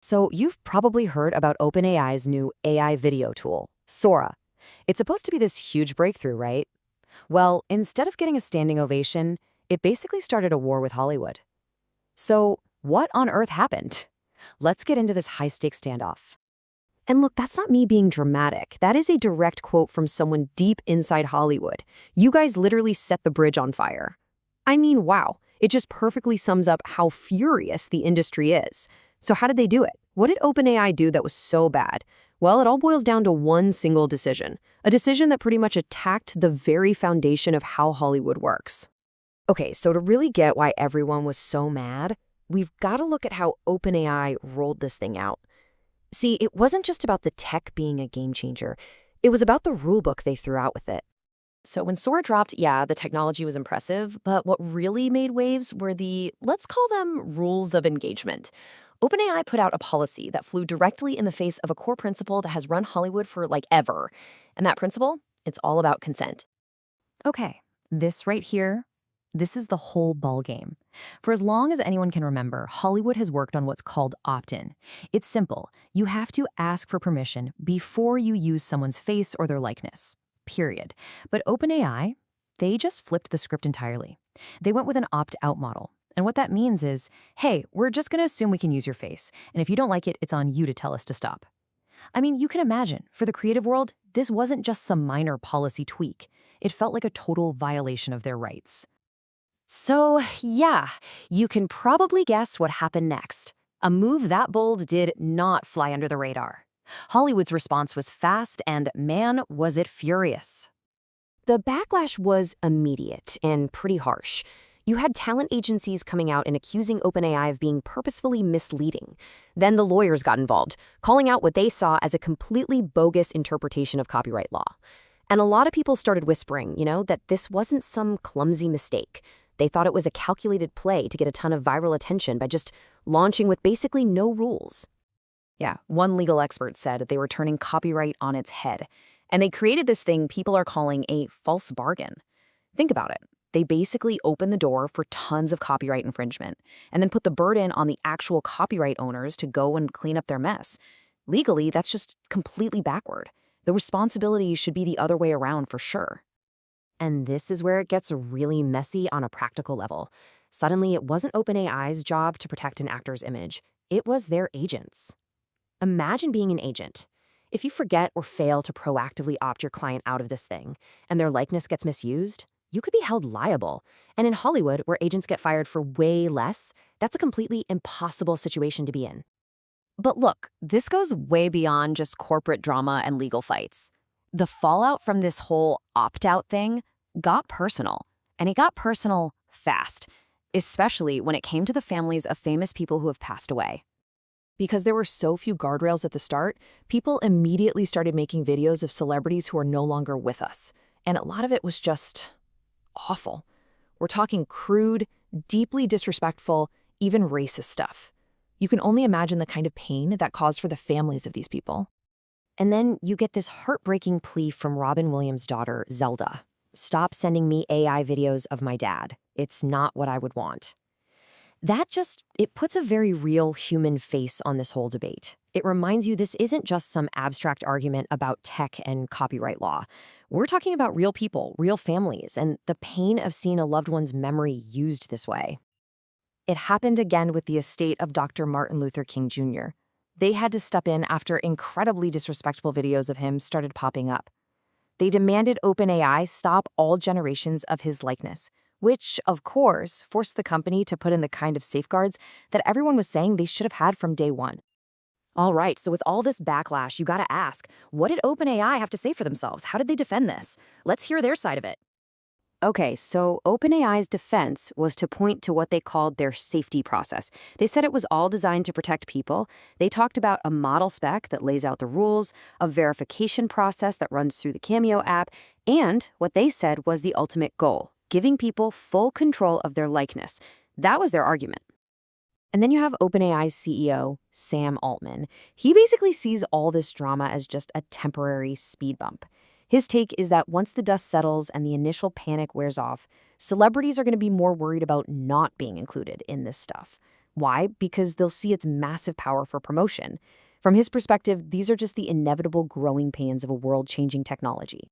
So, you've probably heard about OpenAI's new AI video tool, Sora. It's supposed to be this huge breakthrough, right? Well, instead of getting a standing ovation, it basically started a war with Hollywood. So, what on earth happened? Let's get into this high stakes standoff. And look, that's not me being dramatic. That is a direct quote from someone deep inside Hollywood. You guys literally set the bridge on fire. I mean, wow. It just perfectly sums up how furious the industry is. So how did they do it? What did OpenAI do that was so bad? Well, it all boils down to one single decision. A decision that pretty much attacked the very foundation of how Hollywood works. Okay, so to really get why everyone was so mad, we've got to look at how OpenAI rolled this thing out. See, it wasn't just about the tech being a game changer. It was about the rulebook they threw out with it. So when Sora dropped, yeah, the technology was impressive, but what really made waves were the, let's call them, rules of engagement. OpenAI put out a policy that flew directly in the face of a core principle that has run Hollywood for like ever. And that principle, it's all about consent. Okay, this right here, this is the whole ballgame. For as long as anyone can remember, Hollywood has worked on what's called opt-in. It's simple. You have to ask for permission before you use someone's face or their likeness. Period. But OpenAI, they just flipped the script entirely. They went with an opt-out model. And what that means is, hey, we're just going to assume we can use your face. And if you don't like it, it's on you to tell us to stop. I mean, you can imagine, for the creative world, this wasn't just some minor policy tweak. It felt like a total violation of their rights. So, yeah, you can probably guess what happened next. A move that bold did not fly under the radar. Hollywood's response was fast, and man, was it furious. The backlash was immediate and pretty harsh. You had talent agencies coming out and accusing OpenAI of being purposefully misleading. Then the lawyers got involved, calling out what they saw as a completely bogus interpretation of copyright law. And a lot of people started whispering, that this wasn't some clumsy mistake. They thought it was a calculated play to get a ton of viral attention by just launching with basically no rules. Yeah, one legal expert said they were turning copyright on its head. And they created this thing people are calling a false bargain. Think about it. They basically opened the door for tons of copyright infringement and then put the burden on the actual copyright owners to go and clean up their mess. Legally, that's just completely backward. The responsibility should be the other way around for sure. And this is where it gets really messy on a practical level. Suddenly, it wasn't OpenAI's job to protect an actor's image. It was their agents. Imagine being an agent. If you forget or fail to proactively opt your client out of this thing, and their likeness gets misused, you could be held liable. And in Hollywood, where agents get fired for way less, that's a completely impossible situation to be in. But look, this goes way beyond just corporate drama and legal fights. The fallout from this whole opt-out thing got personal, and it got personal fast, especially when it came to the families of famous people who have passed away. Because there were so few guardrails at the start, people immediately started making videos of celebrities who are no longer with us. And a lot of it was just awful. We're talking crude, deeply disrespectful, even racist stuff. You can only imagine the kind of pain that caused for the families of these people. And then you get this heartbreaking plea from Robin Williams' daughter, Zelda. Stop sending me AI videos of my dad. It's not what I would want. It puts a very real human face on this whole debate. It reminds you this isn't just some abstract argument about tech and copyright law. We're talking about real people, real families, and the pain of seeing a loved one's memory used this way. It happened again with the estate of Dr. Martin Luther King Jr. They had to step in after incredibly disrespectful videos of him started popping up. They demanded OpenAI stop all generations of his likeness, which, of course, forced the company to put in the kind of safeguards that everyone was saying they should have had from day one. All right, so with all this backlash, you gotta ask, what did OpenAI have to say for themselves? How did they defend this? Let's hear their side of it. Okay, so OpenAI's defense was to point to what they called their safety process. They said it was all designed to protect people. They talked about a model spec that lays out the rules, a verification process that runs through the Cameo app, and what they said was the ultimate goal, giving people full control of their likeness. That was their argument. And then you have OpenAI's CEO, Sam Altman. He basically sees all this drama as just a temporary speed bump. His take is that once the dust settles and the initial panic wears off, celebrities are going to be more worried about not being included in this stuff. Why? Because they'll see its massive power for promotion. From his perspective, these are just the inevitable growing pains of a world-changing technology.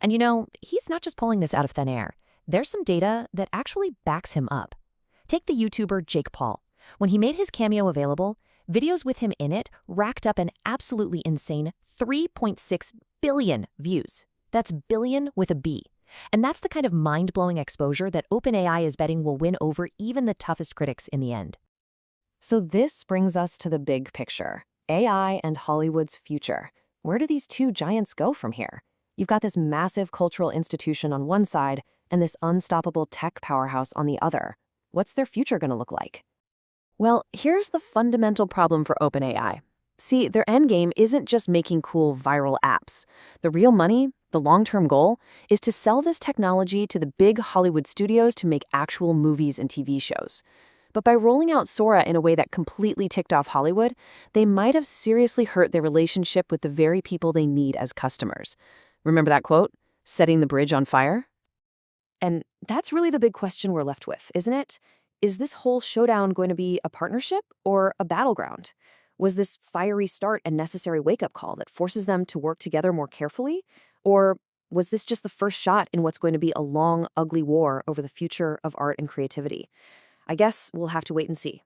And he's not just pulling this out of thin air. There's some data that actually backs him up. Take the YouTuber Jake Paul. When he made his Cameo available, videos with him in it racked up an absolutely insane 3.6 billion views. That's billion with a B. And that's the kind of mind-blowing exposure that OpenAI is betting will win over even the toughest critics in the end. So this brings us to the big picture. AI and Hollywood's future. Where do these two giants go from here? You've got this massive cultural institution on one side and this unstoppable tech powerhouse on the other. What's their future going to look like? Well, here's the fundamental problem for OpenAI. See, their endgame isn't just making cool viral apps. The real money, the long-term goal, is to sell this technology to the big Hollywood studios to make actual movies and TV shows. But by rolling out Sora in a way that completely ticked off Hollywood, they might have seriously hurt their relationship with the very people they need as customers. Remember that quote? Setting the bridge on fire? And that's really the big question we're left with, isn't it? Is this whole showdown going to be a partnership or a battleground? Was this fiery start a necessary wake-up call that forces them to work together more carefully? Or was this just the first shot in what's going to be a long, ugly war over the future of art and creativity? I guess we'll have to wait and see.